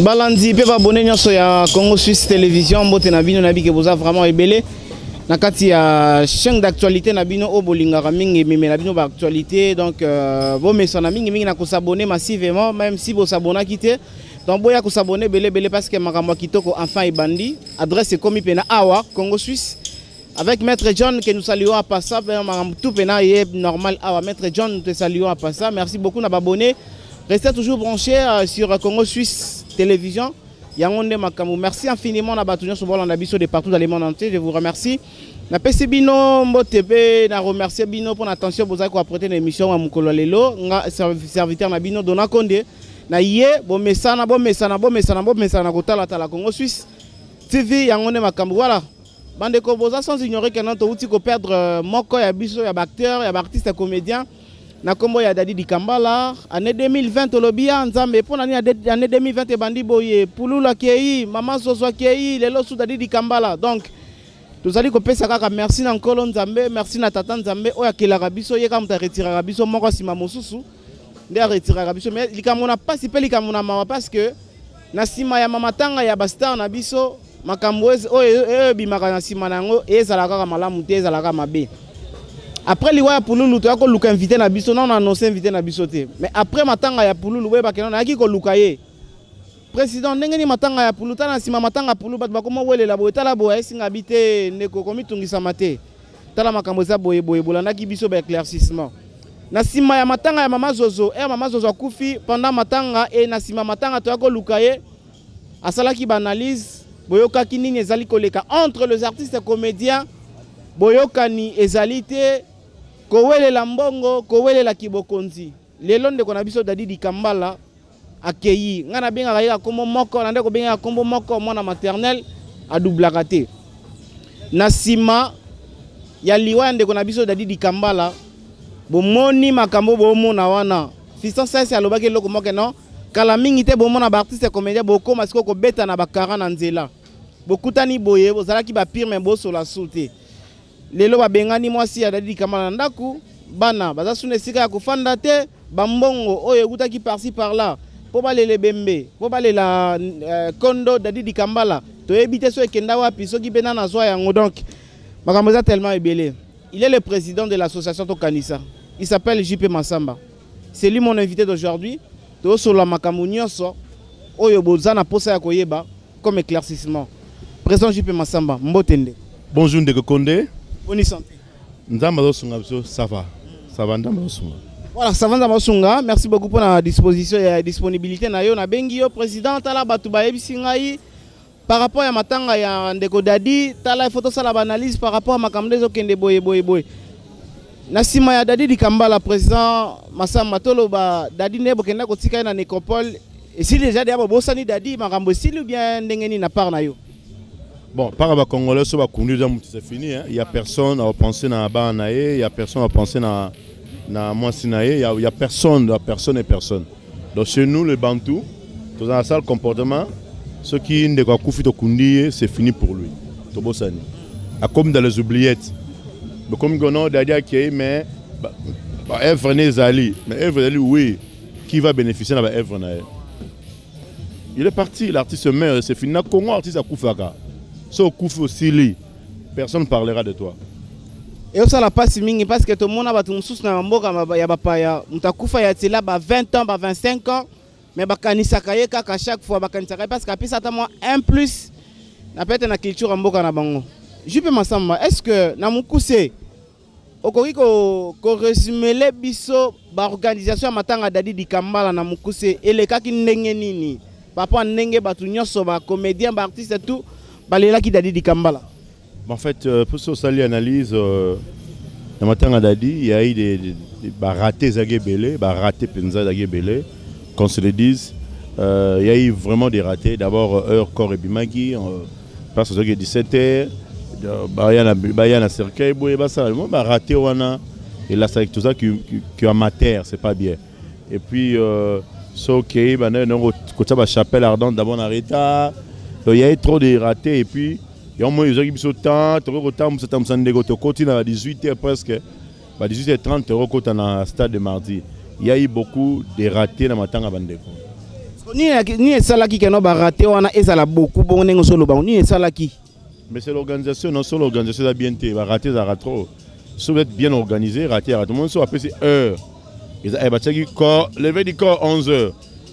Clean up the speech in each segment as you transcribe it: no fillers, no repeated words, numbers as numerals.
Balandi pe abonné nyonso ya Congo Suisse Télévision mbote na bino na bike boza vraiment ebele na kati ya chaîne d'actualité na bino o bolingaka mingi meme na bino ba actualité donc bo mesana mingi mingi na ko s'abonner massivement même si bo s'abonner quitté donc boya ko s'abonner belé parce que makambo kitoko enfin ebandi adresse komi pena awa Congo Suisse avec Maître John que nous saluons à passer tout pena est normal awa Maître John nous te saluons à passer merci beaucoup na abonné. Restez toujours branchés sur Congo Suisse Télévision. Merci infiniment na batunya sur de partout dans le monde entier. Je vous remercie. Na PC Bino Mbotebe na remercier Bino pour l'attention que vous avez apporté l'émission à Mukolo Lelo, serviteur na Bino Dona Konde. Na yé bon mesana kotala tala Congo Suisse TV yangonde makambo voilà. Bande ko boza sans ignorer que non to outi ko perdre moko ya biso ya acteur ya artiste comédien. Na kombo ya Dadi Dikambala année 2020 olobia nzambe pona ni année 2020 e bandi boye pulula kei mama soso kei lelo su Dadi Dikambala donc tozali ko pesa kaka merci na nkolo nzambe merci na tata nzambe oya kelaka biso ye ka muta retiraka biso moko sima mosusu nde retiraka biso mais likamona pasi pe likamona mawa parce que na sima ya mama tanga ya bastar na biso makambo oyo bimaka na sima nango ezala kaka malamu te ezala kaka mabe. Après liwa pululu to yako luka invité na biso non annoncé invité na biso te mais après matanga ya pululu we ba kenon na ki ko luka ye président ndenge ni matanga ya pululu tana sima matanga pululu bat bakoma welela boye tala boye singa bité ndeko komi tungisa mate tala makambo za boye bolanda ki biso ba éclaircissement na sima ya matanga ya mama zozo mama zozo akufi pendant matanga na sima matanga to yako luka ye asala ki banalise boyoka ki nini ezali koleka entre les artistes comédiens boyoka ni ezalité kowele la mbongo kowele la kibokonzi lelo ndeko na biso Dadi Dikambala akeyi ngana benga kaya kombo moko na ndeko benga kombo moko mwana maternel adublaka te na sima ya liwa ndeko na biso Dadi Dikambala bomoni makambo bomona wana fiston sese alobaki loko moko non kala mingi te bomona ba artiste comédien boko masiko ko beta na bakara na nzela bokutani boye bozalaki ba pire mais bo sola soute lelo babengani mwasi ya Dadi Dikambala ndaku bana baza sune sika ya kufanda te bambongo oyo ekutaki par-ci par-là po balele bembe po balela kondo Dadi Dikambala toyebi te so ekenda wapi soki pena na zwa yango donc makambo eza tellement ebele. Il est le président de l'association Tokanisa, il s'appelle JP Massamba, c'est lui mon invité d'aujourd'hui to solo makambo nyonso oyo bozana posa ya koyeba comme éclaircissement. Président JP Massamba mbotende. Bonjour Ndeko Konde. Bonne santé. Ça va. Ça va Voilà, ça va Nzamba. Merci beaucoup pour la disposition et la disponibilité na yo na bengi yo président tala batu ba yebisingai par rapport à matanga ya Ndeko Dadi tala photo sala analyse par rapport à makambo zo kende boye. Na sima ya Dadi Dikambala président Massamba tolo ba Dadi nebo kenda ko tika na nécropole et si déjà dia bosani Dadi makambo style ou bien ndengeni na part na yo. Bon, par rapport à Congolais, c'est fini. Il n'y a personne à penser dans la Banae, il n'y a personne à penser dans Moissinae, il n'y a personne, personne et personne. Donc chez nous, les Bantous, dans un sale comportement, ceux qui ne sont pas c'est fini pour lui. Comme dans les oubliettes. Comme on a dit, mais Evre Nezali, mais Evre Nezali, oui, qui va bénéficier de Evre Nezali? Il est parti, l'artiste meurt, c'est fini. Congo, l'artiste a Koufaka. Si au coup aussi, personne ne parlera de toi. Et ça la passe mingi parce que tout le monde a battu sous na mboka ya bapaya mutakufa ya tela ba 20 ans ba 25 ans mais bakanisa kaye kaka chaque fois bakanisa kaye parce que après ça moi un plus na peut-être na culture mboka na bango. JP Massamba, est-ce que na mukuse okoki ko résumer les biso ba organisation matanga Dadi Dikambala na mukuse elekaki ndenge nini papa ndenge batu nyonso ba comédien ba artiste et tout balela ki Dadi Dikambala. En fait, pour ce sali analyse, dans Matanga Dadi, il y a eu des ratés Zaguebele, ratés Penza Zaguebele, qu'on se le dise. Il y a eu vraiment des ratés. D'abord, heure, corps et bimagi, parce que 17h, Bayana Cercueil, raté Wana, et là, c'est avec tout ça qui est amateur, c'est pas bien. Et puis, ok, côté chapelle ardente, d'abord, arrêta. Il y a eu trop de ratés, et puis, il y a eu des temps, tu continues à 18h presque, à 18h30, tu es au stade de mardi. Il y a eu beaucoup de ratés dans Matanga Bandeko. Ni esalaki keno ba raté wana ezala beaucoup bon nengo solo ba ni esalaki. Mais c'est l'organisation, non seulement l'organisation de la BNT, va rater ça trop. Si vous êtes bien organisé, rater tout le monde soit appelé heure. Et ça va checker corps, lever du corps 11h.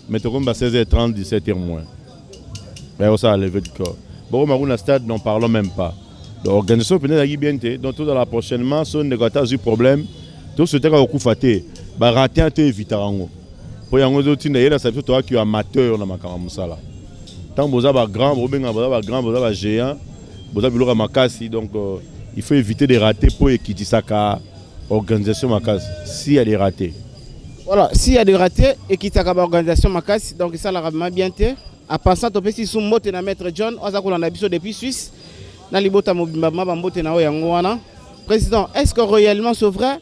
Mais tout comme 16h30, 17h moins. Mais ça lever du corps. Bon, on a stade, n'en parlons même pas. L'organisation peut être BNT, donc tout dans la prochainement, si on n'a pas eu problème, tout ce temps au coup faté, va rater un peu vite. Pour y avoir d'autres choses, c'est toi qui es amateur dans ma caméra. Tant que vous avez grand, vous avez géant. Donc il faut éviter de rater pour équiter ça organisation Makasi s'il y a des ratés. Voilà, s'il y a des ratés et qui t'a organisation Makasi, donc ça l'a vraiment bien été. À passant au petit sous-mote na maître John, on a qu'on a biso depuis Suisse. Na libota mobimba mbote na yangoana. Président, est-ce que réellement c'est vrai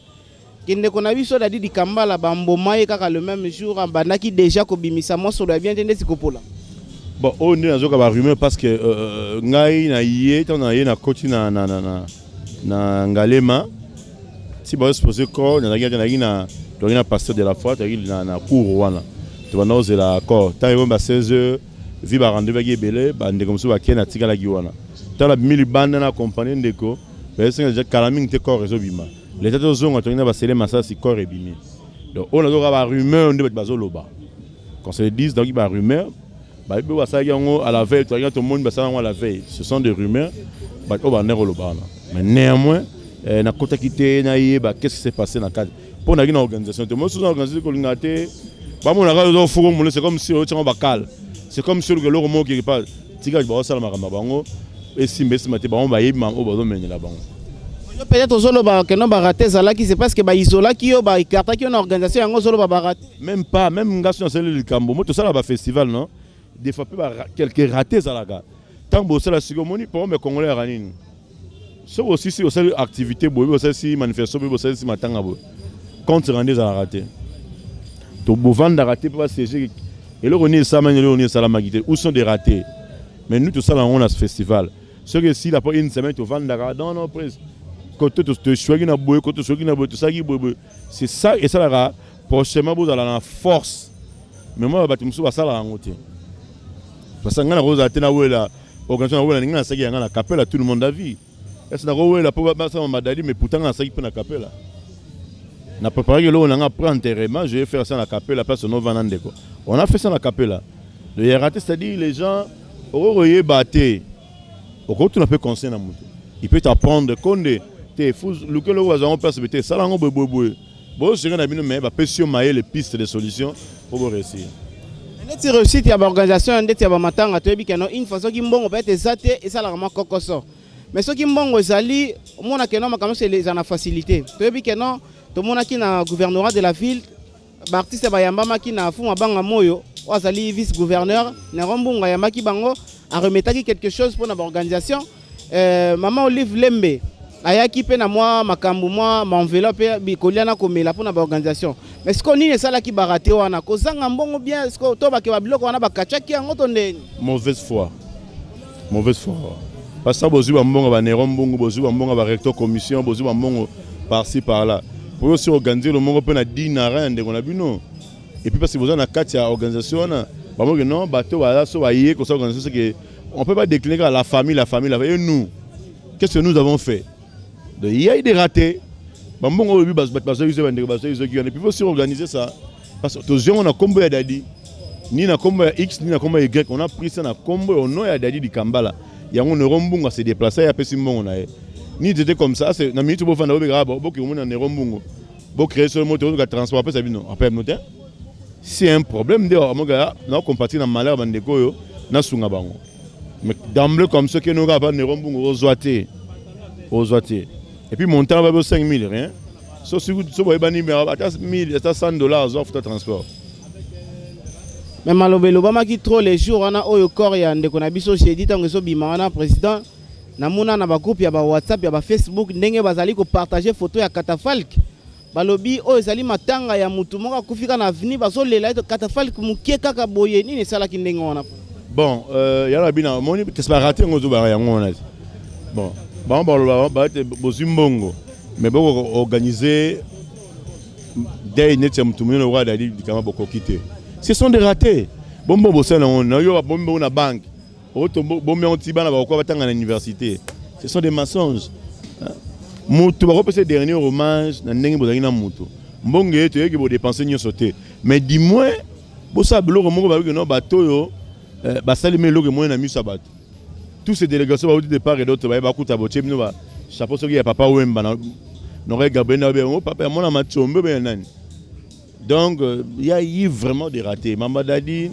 qu'il ne qu'on a biso dadi di Kambala bamboma et kaka le même jour en banaki déjà ko bimisa mo so bien tende sikopola. Bon, on est dans un rumeur parce que ngai na yé on a yé na koti na ngalema si ba exposer ko na na pasteur de la foi na cour wana to ba noze la ko ta yo ba 16h vi ba rendez-vous ba belé ba ndeko musu ba kena tikala gi wana ta la mili bande na compagnie ndeko ba senga déjà kalaming te ko réseau bima l'état de zonga to ina ba sele massa si ko rebimi donc on a ba rumeur on de ba zoloba quand se disent donc ba rumeur à la veille, tout le monde à la veille. Ce sont des rumeurs. Mais néanmoins, qu'est-ce qui s'est passé dans le cadre pour une organisation. C'est comme si on c'est comme si le mot qui parle. Peut-être que non baraté zalaki c'est parce que ba isola ki yo ba ikarta ki on organisation yango solo ba barat. Même pas même ngation c'est le Cambo. Moi tout ça là ba festival non. Des fois quelques ratés zalaga. Tant que ça la cigomoni pour me congolais ranine. C'est aussi si aussi activité boy aussi manifestation boy aussi matanga boy. Quand rendre za raté. To bovanda raté pas CG et le renier ça man le renier salamagité où sont des ratés. Mais nous tout ça là on a ce festival. Ce que si la pas une semaine to vanda non prise. C'est ça et ça là prochainement vous allez en force mais moi je vais ça là en parce que ngana rosa tena wela organisation wela ngana saki ngana capella tout le monde a vu est-ce na wela pour ça madali mais pourtant ngana saki na capella na préparé le on a pris enterrement je vais faire ça na capella place no vanande quoi on a fait ça na capella le hiérarchie c'est-à-dire les gens royer batté au côté on peut conseiller na moto il peut t'apprendre konde te fou le que le voisin perspective ça là on boboboy bon c'est ngana bino mais ba pession mailler les pistes de solutions pour réussir. Ndeti réussite ya organisation ndeti ya ba matanga toyebi keno une façon ki mbongo peut être zate et ça la vraiment kokoso mais ce qui mbongo ezali mona keno makamo c'est les ana facilité toyebi keno to mona ki na gouvernorat de la ville ba artiste ba yamba maki na fuma banga moyo ozali vice gouverneur na rombunga yamba ki bango a remetaki quelque chose pour na organisation maman Olive Lembe ayaki pe na moi makambu moi m'enveloppe bikoliana komela pour na organisation mais ce qu'on est ça là qui baraté wana kozanga mbongo bien ce que to ba ke ba biloko wana ba kachaki yango to ndeni mauvaise foi parce que bozu ba mbongo ba nerombungu bozu ba mbongo ba recteur commission bozu ba mbongo par-ci par-là pour aussi organiser le mbongo pe na dinara ndeko na bino et puis parce que bozu na kati ya organisation na ba mbongo non bato wala so ba yé ko ça organisation que on peut pas décliner à la famille et nous qu'est-ce que nous avons fait. Il y a des ratés. Et puis il faut aussi organiser ça. Parce que on a combo d'Adi. Ni na combo X, ni na combo Y. On a pris ça na combo au nom d'Adi di Kambala. Il y a un rombunga s'est déplacé, il y a pas si bon. Ni c'était comme ça, c'est na minute pour faire des grave. Beaucoup on a un rombunga. Beaucoup créer sur le moteur de transport après ça vient non. Après moteur. C'est un problème de mon gars, na compatir na malheur bandeko yo na sunga bango. Mais d'emblée comme ce que nous gars pas ne rombunga aux ouatés. Et puis mon temps va 5 000 rien. Sauf si vous avez 1000, $100 offre de transport. Mais malobelo bama ki trop les jours on a oyo corps ya ndeko na biso chez dit tango so bima wana président na mona na ba groupe ya ba WhatsApp ya ba Facebook ndenge bazali ko partager photo ya catafalque. Balobi oyo ezali matanga ya mutu moko akufika na avenue bazolela catafalque mukie kaka boye nini sala ki ndenge wana. Bon ya la bina moni qu'est-ce pas raté ngozo ba ya ngona. Bon mais bon organiser des net ce sont des ratés Bombo bosana on yo bombo na banque. Bombo on tibana ba ko batanga na université. Ce sont des mensonges. Mutu ba ko passer dernier hommage na ndenge bozali na mutu. Mbonge to yeki bo dépenser nyo sauter. Mais dis-moi bosa biloko moko ba no bato yo ba salime loko mo na miso bato. Tous ces délégations ba de part et d'autre ba kuta bo chebino ba chapeau soki ya papa Wemba na n'aurait Gabriel na be papa mon na machombe be nani. Donc il y a eu vraiment des ratés. Mamba Dadi,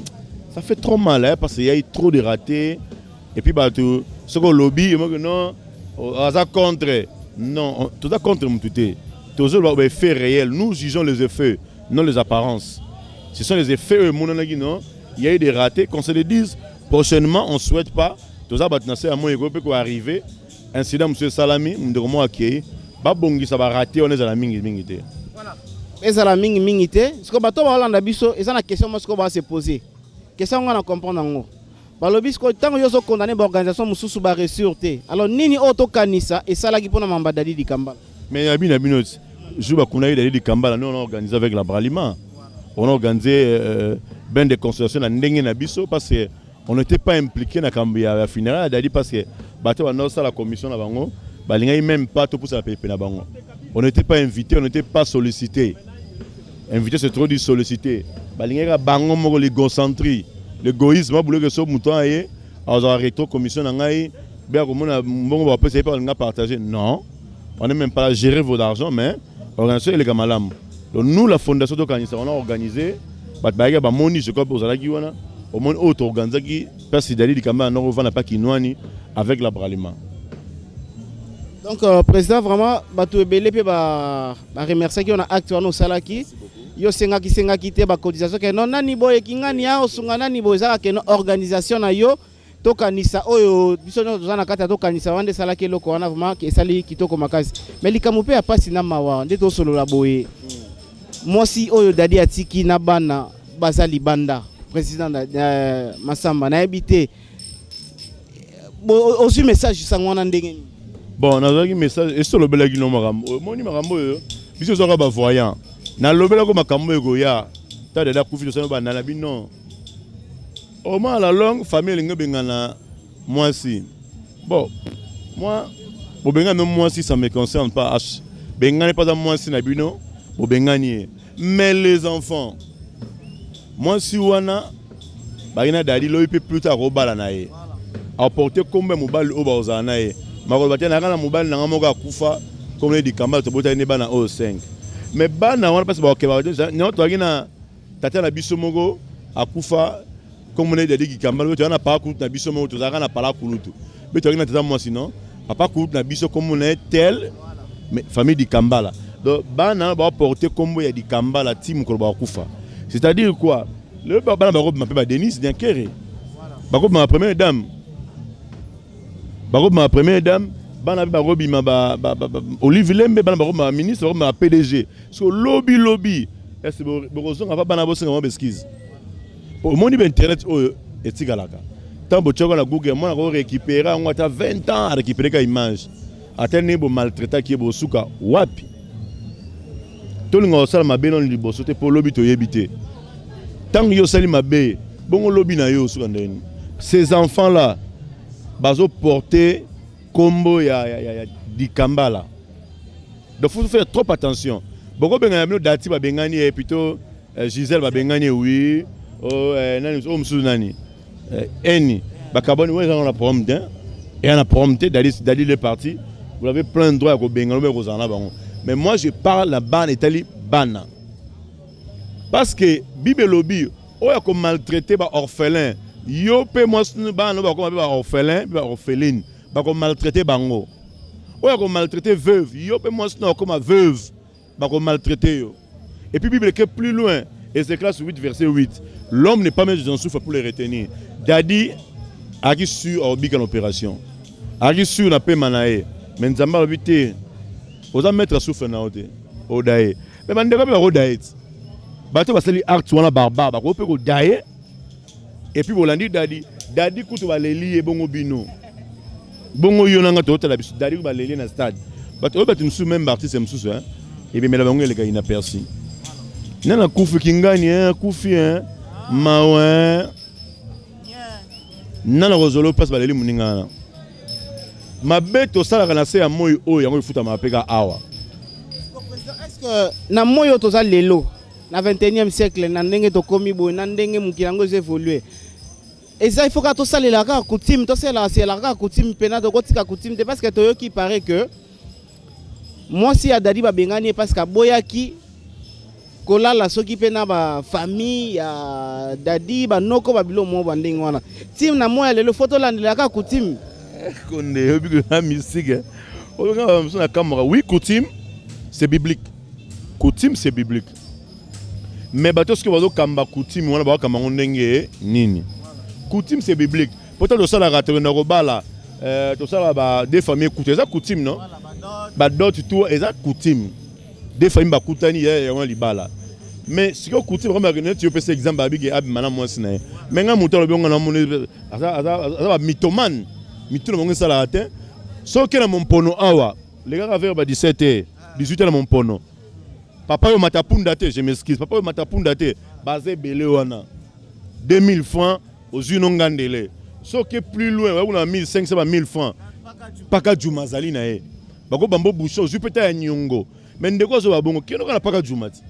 ça fait trop mal hein, parce qu'il y a eu trop de ratés. Et puis bah tout ce qu'on lobby, moi que non, ça contre. Non, tout ça contre tout est. Tout ça les faits réels. Nous jugeons les effets, non les apparences. Ce sont les effets mon non. Il y a eu des ratés. Qu'on se le dise prochainement, on ne souhaite pas. Tout ça bah à mon ego peut arriver. Incident monsieur Salami, nous devons accueillir. Bah bongi ça va rater, on est à la mingi. Voilà. ezala mingi mingi te siko bato balanda biso eza na question moko ba se poser question ngana comprendre ngo balobi siko tango yo so condamner ba organisation mususu ba ressurté alors nini auto kanisa esalaki pona Mamba Dadi Dikambala mais ya bina binoti jour ba kuna Dadi Dikambala nous on a organisé avec la Bralima on a organisé ben de consultation na ndenge na biso parce que on n'était pas impliqué na kambia ya funéraire Dadi parce que bato ba no ça la commission na bango ba linga même pas tout pour ça pepe na bango on n'était pas invité on n'était pas sollicité. Invité, c'est trop dit solliciter. Balingera bango moko l'égocentrie, l'égoïsme. Moi, boulot que ce mouton aille, alors arrêtons commission n'angai, bien comme on a bon va pas pas l'enga partager. Non, on n'est même pas là gérer vos argent, mais organisation les gamalam. Donc nous la fondation de Kanisa, on a organisé. Bat baga ba moni je crois pour ça qui wana. Au moins autre organisation qui parce que Dadi Dikambala non revend pas kinwani avec la Bralima. Donc président vraiment bato ebele pe ba remercier qui on a acte wana salaki. Yo sengaki te ba cotisation ke non nani boye kingani ya osunga nani boye za ke no organisation na yo to kanisa oyo biso no zana kata to kanisa wande salaki loko wana vraiment ke sali kitoko makasi mais likamu pe apasi na mawa nde to solo la boye mosi oyo Dadi atiki na bana bazali banda président Masamba na habité aussi message sangwana ndenge bon na zaki message et solo belaki no makambo moni makambo yo biso zo ba voyant na lobela ko makambo ego ya ta de la kufi so ba na bino au moins la longue famille linga bengana moi si bon moi bo bengana moi si ça me concerne pas bengana pas moi si na bino bo bengani mais les enfants moi si wana ba ina Dadi lo ipe plus tard robala na ye apporter combien mobile au bazana na ye mako batena kana mobile na ngamo ka kufa comme les Dikambala to bota ne bana o 5 mais bana wana parce que non to ngina tata na biso moko akufa comme les Dadi Dikambala to na pa ku na biso moko to za kana pala kulutu mais to ngina tata moi sinon papa ku na biso comme on est tel mais famille Dikambala donc bana ba porter combo ya Dikambala team ko ba kufa c'est-à-dire quoi le bana ba robe ma Denise Diankere ba robe ma première dame ma première dame bana ba robi ma Olive Lembe bana ba robi ma ministre ma PDG so lobby est-ce que va bana bo senga besquize au monde internet etigalaka tant bo tchoko na Google moi na récupérer on a 20 ans à récupérer ka image atene bo maltraiter qui bo suka wapi to linga sala mabe non liboso te pour lobby to yebité tant yo sali mabe bon lobby na yo suka ndeni ces enfants là bazo porter combo ya Dikambala. Donc faut faire trop attention. Beaucoup bengani Dati ba bengani et plutôt Gisèle ba bengani oui. Nani nani. Eni ba kaboni ouais on a problème et on a problème Dadi le parti. Vous avez plein de droits à bengani mais kozana bango. Mais moi je parle la ban Italie bana. Parce que Bible lobby oya ko maltraiter ba orphelin. Yo pe moi ba no ba ko ba orphelin ba orpheline ba ko maltraiter bango oya ko maltraiter veuve yo pe moi no comme veuve ba ko maltraiter yo et puis Bible que plus loin Ézéchiel 8 verset 8 l'homme n'est pas mis dans souffle pour les retenir Dadi a qui sur orbite en opération a qui sur na pe manae mais nzamba obité oza mettre souffle na ote odae mais bandeko ba odae bato basali acte wana barbare ba ko pe ko dae. Et puis Bolandi Dadi kutu baleli e bongo bino. Bongo yonanga to tala biso Dadi baleli na stade. But o batu msu même artiste msu hein. Et bien mela bango eleka ina persi. Nana kufi kingani hein, kufi hein. Mawe nana rozolo place baleli muninga ma bête au sala kana se ya moyi o yango ifuta mapeka awa. Est-ce que na moyo toza lelo na 21e siècle na ndenge to komi boy na ndenge mukilango évoluer et ça il faut que to salela ka coutume to sala ka coutume pena to kotika coutume parce que to qui paraît que moi si adadi ba bengani parce que boyaki kolala soki pena ba famille ya dadi ba noko ba bilo mo ba ndenge wana tim na moya lelo photo landela ka coutume konde obi ko mystique o nga na kamera oui coutume c'est biblique. Coutume c'est biblique. Mais bateau ce que vous kamba coutume wana ba kamba ndenge nini. Coutume c'est biblique. Peut-être ça la rater na robala to ça ba des familles coutume ça coutume non? Ba dot tout ça coutume. Des familles ba kutani ya on libala. Mais ce que coutume vraiment que tu peux exemple ba big ab mana moi sina. Mais nga muto lo na mon ça ba mythomane. Mytho mo ça la rater. So que na mon pono awa. Les gars avaient 17h, 18h dans mon pono. Papa yo matapunda te, je m'excuse. Papa yo matapunda te, basé belé wana. 2000 francs aux unongandele. So que plus loin, on a 1500 1000 francs. Paka Jumazali na e. Bako bambo boucho, je peut être nyongo. Mais ndeko zo babongo, keno kana paka Jumati.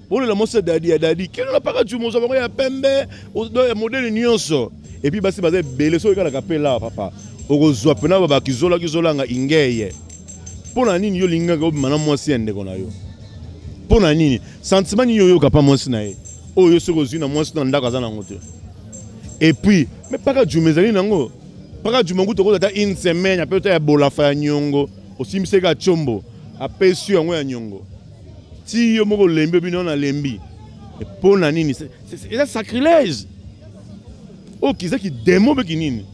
Pour le monsieur dadi, keno na paka Jumo zo ya pembe, o modèle nyonso. Et puis basi basé belé so kana kapela papa. Okozwa pena baba kizola nga ingeye. Pona nini yo linga ko mana mwasi ende kona yo. Pona nini sentiment ni yo ka pa mwasi na ye. O yo soko zina mwasi na ndaka za na ngote. Et puis mais paka jumezali nango. Paka jumangu to ko ta une semaine après to ya bola fa nyongo. Osimse ka chombo. Apesu yango ya nyongo. Ti yo moko lembe bino na lembi. Et pona nini c'est sacrilège. O kiza ki demo be kinini.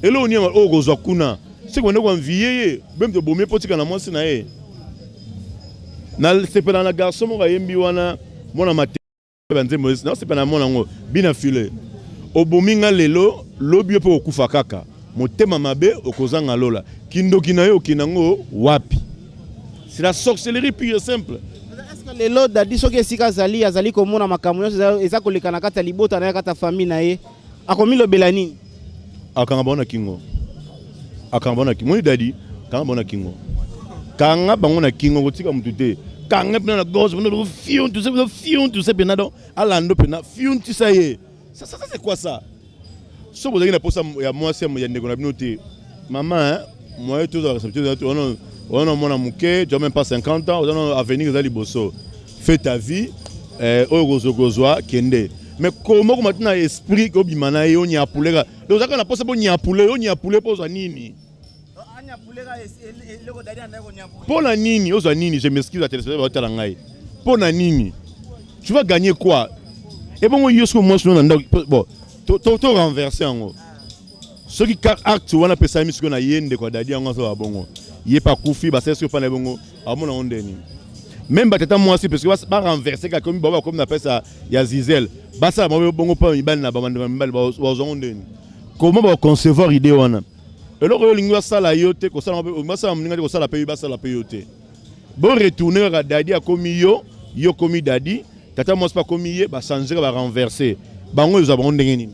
Elo oni o kozwa kuna. C'est qu'on a envié, même de bomber pour que la moitié nae. C'est pas dans la garçon mon ayembi wana, mon amateur, non c'est pas dans mon ango, bien affilé. Au bominga lelo, lobby pour okufa kaka. Mon tema mabe okozanga lola. Kindo kinayo kinango wapi. C'est la sorcellerie pure et simple. Est-ce que lelo dadi soki esika zali azali komona makambo eza kolekana kata libota na kata famille na ye. Akomi lo belani. Akanga bona kingo. Akambona kingo moi dadi kangabona kingo kanga bangona kingo kotika mutute kanga pena na gauche pena fion tu sais pena do alando pena fion tu ça y est ça c'est quoi ça so bozaki na posa ya mwasi ya ndeko na binote maman moi tout accepter on a mon muke tu même pas 50 ans on a avenir za liboso fais ta vie ozogozwa kende. Mais comment maintenant esprit ko bimana yo nya poulega donc ça kana posa bo nya pouler posa nini pour la nini oza nini je m'excuse à téléspectateur ba ngai pour la nini tu vas gagner quoi et bon yo ce moi non bon to renverser en ce qui acte wana pesa mi siko na yende kwa dadi yango so bongo yé pas kufi ba c'est ce pas na bongo amona ondeni même batata moi si parce que ba renverser ka comme baba comme na pesa ya zizel ba ça bongo pas mi bal na ba mbal ba ondeni comment ba concevoir idée wana. Alors que l'ingwa sala yote ko sala masa mninga ko sala peyo ba sala peyo te. Bon retourner à dadi a commis yo commis dadi, tata mos pas commis ba changer ba renverser. Bango yo zabon ndenge nini.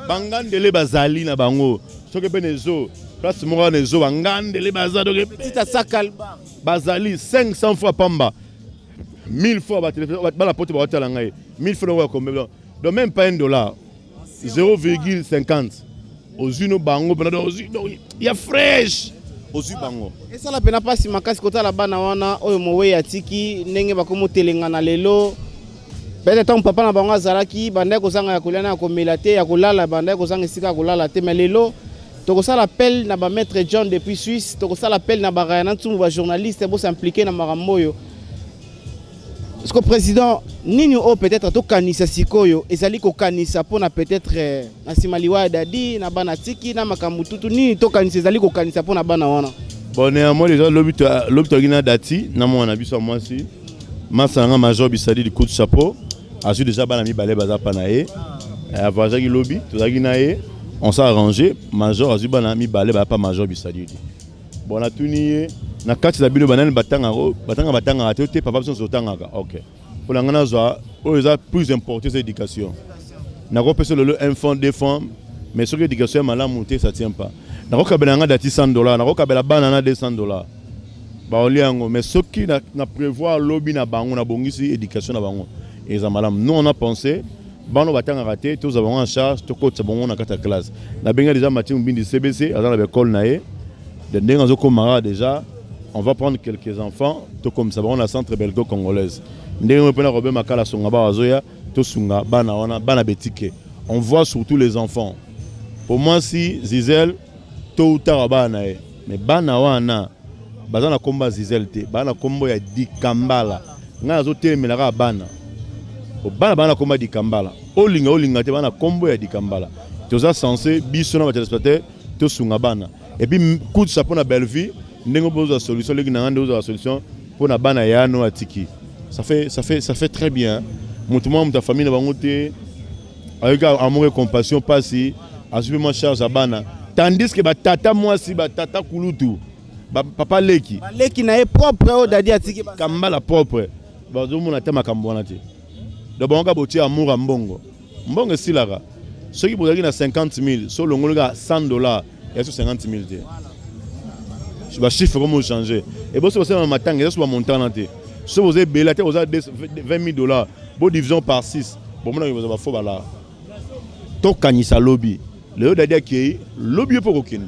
Bangandele bazali na bango. Soke benezo, place mora nezo bangandele bazado ke petit sakalba. Bazali 500 fois pamba. 1000 fois ba téléphone ba la porte ba hôtel ngai. 1000 fois wa combien. Donc même pas $1. 0,50. Ozino bango pena ozino ya fresh ozu bango et ça la pena pas si makasi kota la bana wana oyo mowe ya tiki ndenge bakomo telengana lelo peut-être ton papa na bango azalaki banda ko sanga ya kolana ko melate ya kolala banda ko sanga sika kolala te mais lelo to ko sala appel na ba maître John depuis Suisse to ko sala appel na ba Ryan Ntumu ba journaliste bo s'impliquer na maramboyo. Est-ce que le président nini o peut-être to kanisa sikoyo ezali ko kanisa pona peut-être na simaliwa dadi na bana tiki na makamututu nini to kanisa ezali ko kanisa pona bana wana. Bon néanmoins les gens l'obito gina dati na mona biso moi si masanga major bisali du coup de chapeau a su déjà bana mi balé baza panaé avant jaki lobby to gina e on s'est arrangé major a su bana mi balé ba pas major bisali. Bon na tunié na kati za bino banani batanga te papa biso sotanga OK pour la ngana za o eza plus important c'est éducation Nako pèse le un fonds, deux fonds, mais ce que l'éducation est malade monter, ça tient pas. Nako kabela dati $100, nako kabela banana $200. Bah mais ce qui n'a prévoir lobby na bango na bongisi éducation na bango. Et ça malade. Nous on a pensé, bano batanga raté, tous avons en charge, tout côté bon na kata classe. Na benga déjà Mathieu Mbindi CBC, à la école naé. De Ndengazo Komara déjà, on va prendre quelques enfants, tout comme ça, on a centre belgo-congolaise. Ndengazo Pena Robert Makala Songaba Azoya, tout Sunga, Bana Betike. On voit surtout les enfants. Pour moi, si Zizel, tôt ou tard, Banae. Mais Bana Wana, Bazana Komba Zizel, Bana Kombo ya Dikambala. Nga Zote Melara Bana. Bana Komba Dikambala. Olinga, Bana Kombo ya Dikambala. Tous ça censé, Bissona Téléspectateur, tout Sunga Bana. Et puis, coup de chapeau na belle vie, nous avons la solution, la solution pour na bana ya no atiki. Ça fait très bien. Mon ta famille na bangote avec amour et compassion pas si assumez charge à bana. Tandis que tata moi si tata kulutu. Papa leki. Leki na propre o dadi atiki kambala propre. Ba zo mona tema kambona te. De bonga boti amour mbongo. Mbongo silara. Ceux qui posent na 50 000, sur le ngolga $100. Et sur 50 000. Je vais chiffre comment changer. Et si vous avez un matin, vous avez montant. Si vous avez belé, vous avez $20 000. Vous division par 6. Bon, vous avez faux là. Tout kanisa lobby. Le haut d'ailleurs qui est lobby pour aucun.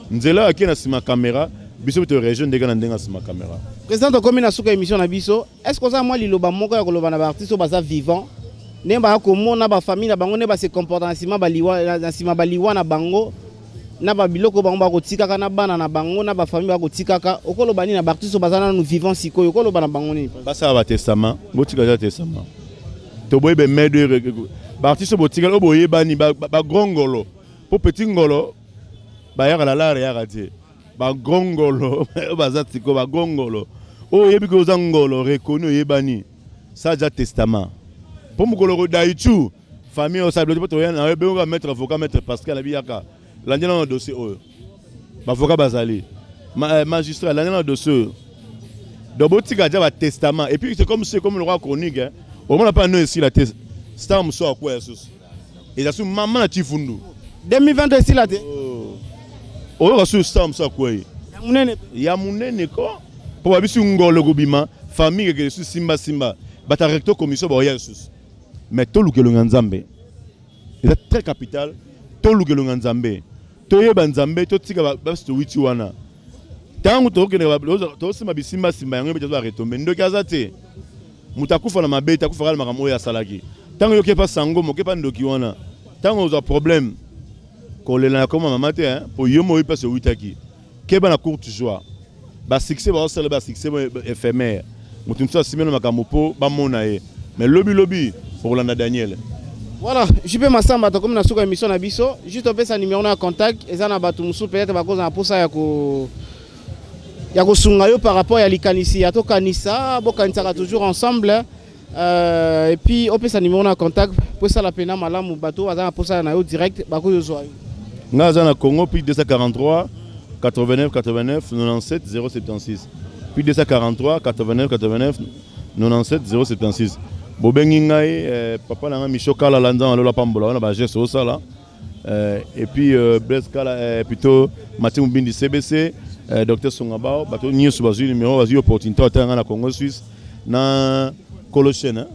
Nous là qui est sur ma caméra. Biso te région de Ganandinga sur ma caméra. Président de commune asuka émission na biso. Est-ce que ça moi liloba moko ya koloba na ba artiste baza vivant? Nemba ko mona ba famille na bango ne ba se comporter na sima baliwa na bango. Na ba biloko bango ba kotikaka na bana na bango na ba famille ba kotikaka okoloba ni na ba artiste bazana nous vivant sikoyo okoloba na bango ni. Ba ça ba testament, botika ja testament. To boy be medo ba artiste botika lo boye bani ba grongolo. Po petit ngolo ba ya la la ya raté. Ba grongolo ba zatiko ba grongolo. O yebi ko zangolo reconnu yebani. Ça ja testament. Pour mukolo daichu famille au sable to ya na be on va mettre avocat mettre Pascal Abiyaka. L'année dans le dossier, l'avocat Bazali, magistrat, l'année dans le dossier. Donc, il y a un testament. Et puis, c'est comme le roi chronique. On n'a pas nous ici la thèse. C'est un monsieur à quoi et là, c'est maman à Tifundu. 2022 ici la thèse. On a reçu ça, monsieur à quoi il y a mon nez, quoi. Pour avoir vu le gobima, famille qui est Simba. Bata recto commission, il y a mais tout le monde est Nzambe. Il est très capital. Tout le monde est Nzambe. Toye banzambe to tika ba sto witi wana tangu to kene to sima bisimba yango be to retombe ndo kazate mutakufa na mabeta kufa kala makamo ya salaki tangu yoke pa sango moke pa ndoki wana tangu uza problème kolela na koma mama te hein po yomo ipa so witaki keba na courte joie ba succès ba osala ba succès éphémère mutumsa simeno makamo po ba mona ye mais lobby pour Landa Daniel. Voilà, je peux m'assemble comme na suka émission na biso, juste opé sa numéro na contact et ça na batu musu peut-être ba cause na posa ya ko sunga yo par rapport à likanisi ya to kanisa bo kanisa toujours ensemble et puis opé sa numéro na contact pour ça la pena malamu bato za na posa na yo direct ba ko yo zo. Nga za na Congo puis 243 89 89 97 076 puis 243 89 89 97 076. Bobengi ngai papa na Michoka la lanza alola pambola na ba gesto sala et puis Bleskala plutôt Mathieu Mbindi CBC docteur Songaba bato nyesu bazui numéro bazui opportunité atanga na Congo Suisse na Colochen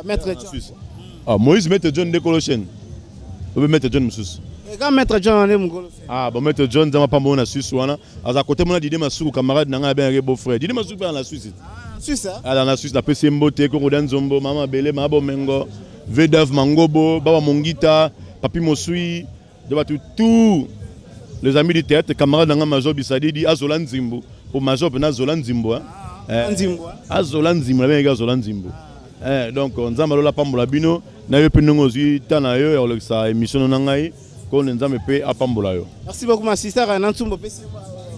maître Suisse Moïse maître John de Colochen ou maître John Msus quand maître John ne mungolo bon maître John zama pambola na Suisse wana aza côté mona Didi Masuku camarade na nga ben beau frère Didi Masuku dans la Suisse. Suisse dans la Suisse, la PC Mbote, Korodan Zombo, Mama Bele, Mabo Mengo, Vedav Mangobo, Baba Mongita, Papi Mosui, tous les amis du théâtre, camarades dans Major Bissadi, dit Azolan Zimbo, pour Major Pena Zolan Zimbo. Azolan Zimbo, la même Zolan Zimbo. Donc, on a la Pambola Bino, n'a eu Penongozi, Tanayo, et sa émission Nangai, qu'on nous a mis à Pambola. Merci beaucoup, ma sister Ryan Tsumbo.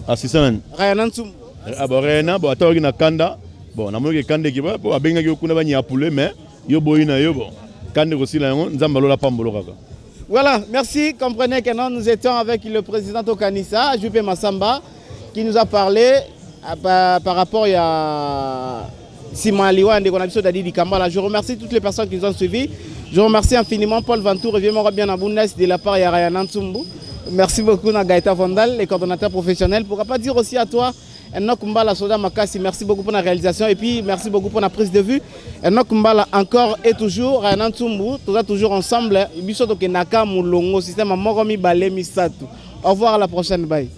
Assistant Ryan Tsumbo. Ryan, bon, attends, il y a Kanda. Bon, na moke kande ki ba po abenga ki okuna ba nyapule mais yo boyina yo bon kande ko sila ngo nzamba lola pambolo kaka. Voilà, merci. Comprenez que nous étions avec le président Tokanisa, Juppé Massamba, qui nous a parlé par rapport à Simon Aliwa et Dadi Kambala. Je remercie toutes les personnes qui nous ont suivis. Je remercie infiniment Paul Vantour et bien à Bundes de la part de Rayana Ntsumbu. Merci beaucoup à Gaëta Vondal, les coordonnateurs professionnels. Pourquoi pas dire aussi à toi, Enoch Mbala Soda Makasi, merci beaucoup pour la réalisation et puis merci beaucoup pour la prise de vue. Enoch Mbala encore et toujours, Rayana Ntsumbu, toujours ensemble. Ibisoto Kenaka Moulongo, système Moromi Balé Misatu. Au revoir à la prochaine, bye.